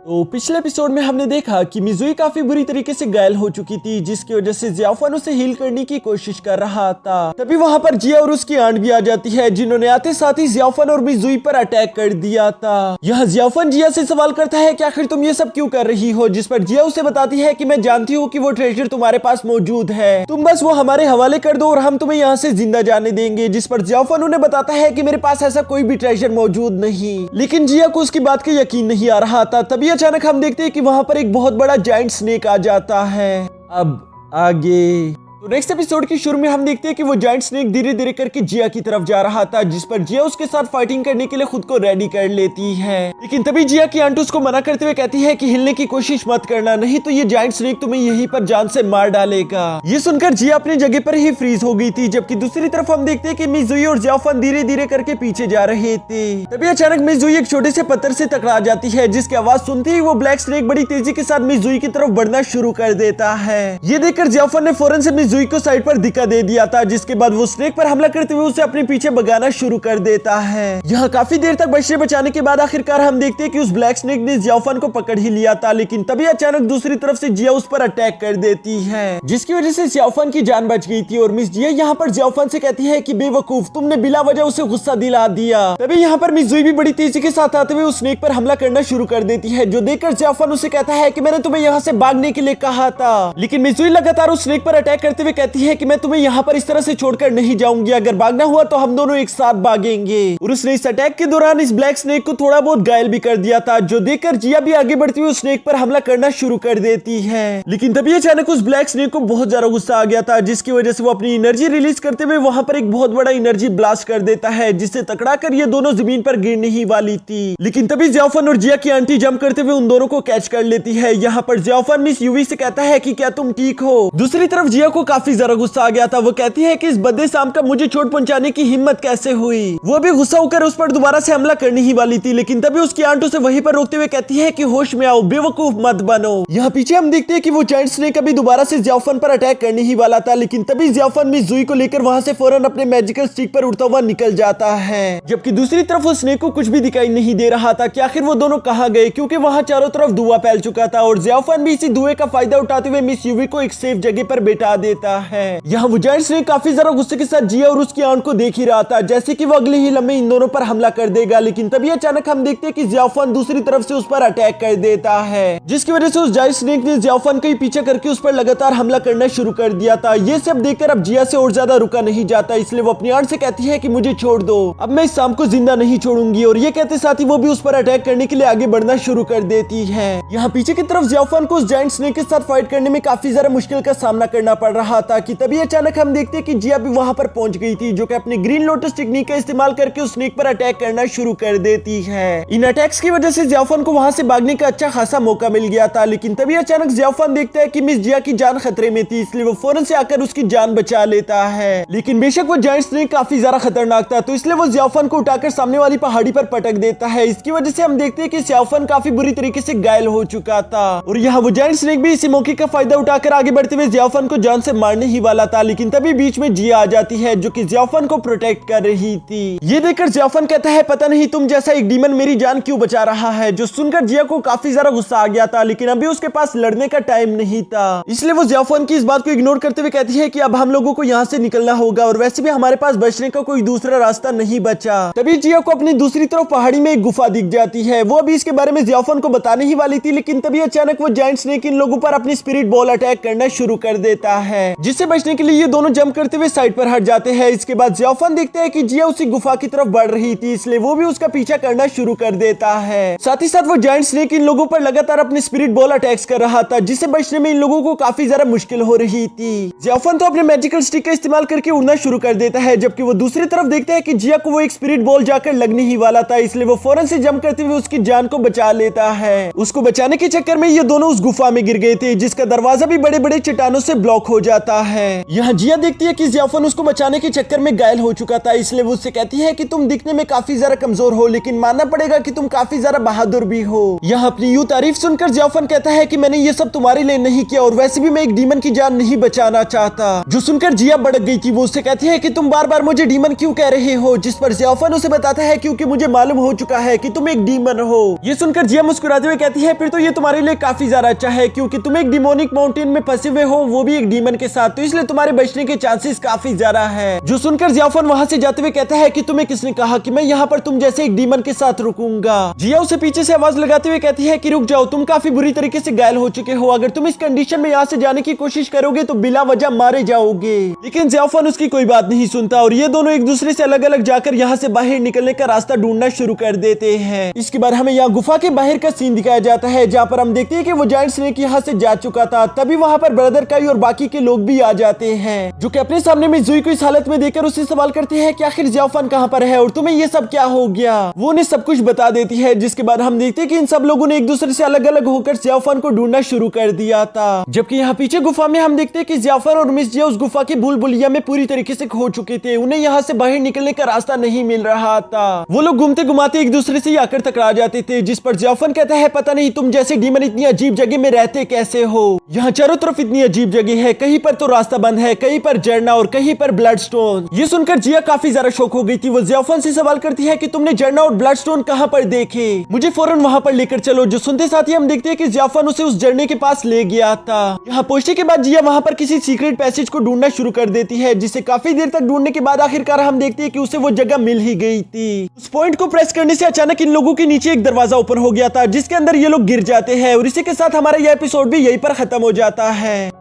तो पिछले एपिसोड में हमने देखा कि मिजुई काफी बुरी तरीके से घायल हो चुकी थी, जिसकी वजह से जियाफन उसे हील करने की कोशिश कर रहा था। तभी वहां पर जिया और उसकी आंट भी आ जाती है, जिन्होंने आते साथ ही जियाफन और मिजुई पर अटैक कर दिया था। यह जियाफन जिया से सवाल करता है कि आखिर तुम ये सब क्यों कर रही हो, जिस पर जिया उसे बताती है कि मैं जानती हूँ कि वो ट्रेजर तुम्हारे पास मौजूद है, तुम बस वो हमारे हवाले कर दो और हम तुम्हें यहाँ से जिंदा जाने देंगे। जिस पर जियाफन उन्हें बताता है कि मेरे पास ऐसा कोई भी ट्रेजर मौजूद नहीं, लेकिन जिया को उसकी बात का यकीन नहीं आ रहा था। तभी अचानक हम देखते हैं कि वहां पर एक बहुत बड़ा जायंट स्नेक आ जाता है। अब आगे तो नेक्स्ट एपिसोड की शुरू में हम देखते हैं कि वो जायंट स्नेक धीरे धीरे करके जिया की तरफ जा रहा था, जिस पर जिया उसके साथ फाइटिंग करने के लिए खुद को रेडी कर लेती है। लेकिन तभी जिया की आंट उसको मना करते हुए कहती है कि हिलने की कोशिश मत करना, नहीं तो ये जायंट स्नेक तुम्हें यहीं पर जान से मार डालेगा। ये सुनकर जिया अपनी जगह पर ही फ्रीज हो गई थी, जबकि दूसरी तरफ हम देखते हैं कि मिजुई और जियाफन धीरे धीरे करके पीछे जा रहे थे। तभी अचानक मिजुई एक छोटे से पत्थर से टकरा जाती है, जिसकी आवाज सुनते ही वो ब्लैक स्नेक बड़ी तेजी के साथ मिजुई की तरफ बढ़ना शुरू कर देता है। ये देखकर जियाफन ने फौरन से मिजुई को साइड पर दे दिया था, जिसके बाद वो स्नेक पर हमला करते हुए उसे अपने पीछे भगाना शुरू कर देता है। यहाँ काफी देर तक बचने बचाने के बाद आखिरकार हम देखते हैं कि उस ब्लैक स्नेक ने जियाफन को पकड़ ही लिया था, लेकिन तभी अचानक दूसरी तरफ से जिया उस पर अटैक कर देती है, जिसकी वजह से जियाफन की जान बच गई थी। और मिस जिया यहाँ पर जियाफन से कहती है कि बेवकूफ, तुमने बिला वजह उसे गुस्सा दिला दिया। तभी यहाँ पर मिजुई भी बड़ी तेजी के साथ आते हुए उस स्नेक पर हमला करना शुरू कर देती है, जो देखकर जियाफन उसे कहता है कि मैंने तुम्हें यहाँ से भागने के लिए कहा था। लेकिन मिजुई लगातार उस स्नेक पर अटैक करते हुए कहती है कि मैं तुम्हें यहाँ पर इस तरह से छोड़कर नहीं जाऊंगी, अगर भागना हुआ तो हम दोनों एक साथ भागेंगे। और उसने इस अटैक के दौरान इस ब्लैक स्नेक को थोड़ा बहुत घायल भी कर दिया था, जो देखकर जिया भी आगे बढ़ती हुई उस स्नेक पर हमला करना शुरू कर देती है। लेकिन तभी अचानक उस ब्लैक स्नेक को बहुत ज्यादा गुस्सा आ गया था, जिसकी वजह से वो अपनी एनर्जी रिलीज करते हुए वहां पर एक बहुत बड़ा एनर्जी ब्लास्ट कर देता है, जिससे टकरा कर ये दोनों जमीन पर गिरने ही वाली थी। लेकिन तभी जियाफन और जिया की आंटी जंप करते हुए उन दोनों को कैच कर लेती है। यहाँ पर जियाफन मिस यूवी से कहता है कि क्या तुम ठीक हो। दूसरी तरफ जिया को काफी ज्यादा गुस्सा आ गया था, वो कहती है कि इस बदे शाम का मुझे चोट पहुंचाने की हिम्मत कैसे हुई। वो भी गुस्सा होकर उस पर दोबारा से हमला करने ही वाली थी, लेकिन तभी उसकी आंट उसे वहीं पर रोकते हुए कहती है कि होश में आओ, बेवकूफ मत बनो। यहाँ पीछे हम देखते हैं कि वो जायंट स्नेक अभी दोबारा से जियाफन पर अटैक करने ही वाला था, लेकिन तभी जियाफन मिजुई को लेकर वहां से फौरन अपने मैजिकल स्टिक पर उड़ता हुआ निकल जाता है। जबकि दूसरी तरफ उस स्नेक को कुछ भी दिखाई नहीं दे रहा था कि आखिर वो दोनों कहाँ गए, क्योंकि वहां चारों तरफ धुआं फैल चुका था। और जियाफन भी इसी धुएं का फायदा उठाते हुए मिस यूवी को एक सेफ जगह पर बैठा देता है। यहाँ वो जायंट स्नेक काफी ज्यादा गुस्से के साथ जिया और उसकी आंट को देख ही रहा था, जैसे कि वो अगले ही लम्हे इन दोनों पर हमला कर देगा। लेकिन तभी अचानक हम देखते हैं कि जियाफन दूसरी तरफ से उस पर अटैक कर देता है, जिसकी वजह से उस जायंट स्नेक ने जियाफन का ही पीछा करके उस पर लगातार हमला करना शुरू कर दिया था। ये सब देखकर अब जिया से और ज्यादा रुका नहीं जाता, इसलिए वो अपनी आंट से कहती है कि मुझे छोड़ दो, अब मैं इस शाम को जिंदा नहीं छोड़ूंगी। और ये कहते साथ ही वो भी उस पर अटैक करने के लिए आगे बढ़ना शुरू कर देती है। यहाँ पीछे की तरफ जियाफन को उस जायंट स्नेक के साथ फाइट करने में काफी ज्यादा मुश्किल का सामना करना पड़ रहा था कि तभी अचानक हम देखते हैं कि जिया भी वहां पर पहुंच गई थी, जो कि अपनी ग्रीन लोटस टेक्निक का इस्तेमाल करके उस स्नेक पर अटैक करना शुरू कर देती है। इन अटैक्स की वजह से जियाफन को वहां से भागने का अच्छा खासा मौका मिल गया था, लेकिन तभी अचानक जियाफन देखता है कि मिस जिया की जान खतरे में थी, इसलिए वो फौरन से आकर उसकी जान बचा लेता है। लेकिन बेशक वो जायंट स्नेक काफी ज्यादा खतरनाक था, तो इसलिए वो जियाफन को उठाकर सामने वाली पहाड़ी पर पटक देता है। इसकी वजह से हम देखते हैं कि जियाफन काफी बुरी तरीके से घायल हो चुका था। और यहाँ वो जायंट स्नेक भी इसी मौके का फायदा उठाकर आगे बढ़ते हुए जियाफन को जान से मारने ही वाला था, लेकिन तभी बीच में जिया आ जाती है, जो कि जियाफन को प्रोटेक्ट कर रही थी। ये देखकर जियाफन कहता है पता नहीं तुम जैसा एक डीमन मेरी जान क्यों बचा रहा है, जो सुनकर जिया को काफी ज्यादा गुस्सा आ गया था, लेकिन अभी उसके पास लड़ने का टाइम नहीं था। इसलिए वो जियाफन की इस बात को इग्नोर करते हुए कहती है कि अब हम लोगों को यहाँ से निकलना होगा, और वैसे भी हमारे पास बचने का कोई दूसरा रास्ता नहीं बचा। तभी जिया को अपनी दूसरी तरफ पहाड़ी में एक गुफा दिख जाती है। वो अभी इसके बारे में जियाफन को बताने ही वाली थी, लेकिन तभी अचानक वो जायंट स्नेक इन लोगों पर अपनी स्पिरिट बॉल अटैक करना शुरू कर देता है, जिससे बचने के लिए ये दोनों जंप करते हुए साइड पर हट जाते हैं। इसके बाद जियाफन देखते हैं कि जिया उसी गुफा की तरफ बढ़ रही थी, इसलिए वो भी उसका पीछा करना शुरू कर देता है। साथ ही साथ वो जायंट स्नेक इन लोगों पर लगातार अपने स्पिरिट बॉल अटैक्स कर रहा था, जिससे बचने में इन लोगों को काफी ज्यादा मुश्किल हो रही थी। जियाफन तो अपने मैजिकल स्टिक का इस्तेमाल करके उड़ना शुरू कर देता है, जबकि वो दूसरी तरफ देखता है कि जिया को वो एक स्पिरिट बॉल जाकर लगने ही वाला था, इसलिए वो फौरन से जंप करते हुए उसकी जान को बचा लेता है। उसको बचाने के चक्कर में ये दोनों उस गुफा में गिर गए थे, जिसका दरवाजा भी बड़े बड़े चट्टानों से ब्लॉक हो जाता है। यहाँ जिया देखती है कि जियाफन उसको बचाने के चक्कर में घायल हो चुका था, इसलिए वो उससे कहती है कि तुम दिखने में काफी ज्यादा कमजोर हो, लेकिन मानना पड़ेगा कि तुम काफी ज्यादा बहादुर भी हो। यहाँ अपनी यूं तारीफ सुनकर जियाफन कहता है कि मैंने ये सब तुम्हारे लिए नहीं किया और वैसे भी मैं एक डीमन की जान नहीं बचाना चाहता। जो सुनकर जिया भड़क गई थी, वो उससे कहती है कि तुम बार बार मुझे डीमन क्यों कह रहे हो, जिस पर जियाफन उसे बताता है क्योंकि मुझे मालूम हो चुका है कि तुम एक डीमन हो। ये सुनकर जिया मुस्कुराते हुए कहती है फिर तो ये तुम्हारे लिए काफी ज्यादा अच्छा है, क्योंकि तुम एक डिमोनिक माउंटेन में फंसे हुए हो, वो भी एक डीमन के साथ, तो इसलिए तुम्हारे बचने के चांसेस काफी ज्यादा है। जो सुनकर जियाफन वहां से जाते हुए कहता है कि तुम्हें किसने कहा कि मैं यहाँ पर तुम जैसे एक डीमन के साथ रुकूंगा। जिया उसे पीछे से आवाज लगाते हुए कहती है कि रुक जाओ, तुम काफी बुरी तरीके से घायल हो चुके हो, अगर तुम इस कंडीशन में यहाँ से जाने की कोशिश करोगे तो बिला वजह मारे जाओगे। लेकिन जियाफन उसकी कोई बात नहीं सुनता और ये दोनों एक दूसरे से अलग अलग जाकर यहाँ से बाहर निकलने का रास्ता ढूंढना शुरू कर देते हैं। इसके बाद हमें यहाँ गुफा के बाहर का सीन दिखाया जाता है, जहाँ पर हम देखते हैं कि वो जायंट स्नेक यहाँ से जा चुका था। तभी वहाँ पर ब्रदर काई और बाकी के लोग भी आ जाते हैं, जो कि अपने सामने में जुई को इस हालत में देखकर उससे सवाल करते हैं कि आखिर जियाफन कहाँ पर है और तुम्हें ये सब क्या हो गया। वो उन्हें सब कुछ बता देती है, जिसके बाद हम देखते हैं कि इन सब लोगों ने एक दूसरे से अलग अलग होकर जियाफन को ढूंढना शुरू कर दिया था। जबकि यहाँ पीछे गुफा में हम देखते हैं कि जियाफन और मिस जिया उस गुफा की भूल-भुलैया में पूरी तरीके से खो चुके थे, उन्हें यहाँ से बाहर निकलने का रास्ता नहीं मिल रहा था। वो लोग घूमते घुमाते एक दूसरे से आकर टकरा जाते थे, जिस पर जियाफन कहता है पता नहीं तुम जैसे डीमन इतनी अजीब जगह में रहते कैसे हो, यहाँ चारों तरफ इतनी अजीब जगह है, कहीं पर तो रास्ता बंद है, कहीं पर झरना और कहीं पर ब्लड स्टोन। ये सुनकर जिया काफी ज्यादा शॉक हो गई थी। वो जियाफन से सवाल करती है कि तुमने झरना और ब्लड स्टोन कहाँ पर देखे, मुझे फौरन वहाँ पर लेकर चलो। जो सुनते साथ ही हम देखते हैं कि जियाफन उसे उस झरने के पास ले गया था। यहाँ पहुंचने के बाद जिया वहाँ पर किसी सीक्रेट पैसेज को ढूंढना शुरू कर देती है, जिसे काफी देर तक ढूंढने के बाद आखिरकार हम देखते हैं कि उसे वो जगह मिल ही गई थी। उस पॉइंट को प्रेस करने से अचानक इन लोगों के नीचे एक दरवाजा ओपन हो गया था, जिसके अंदर ये लोग गिर जाते हैं और इसी के साथ हमारा यह एपिसोड भी यहीं पर खत्म हो जाता है।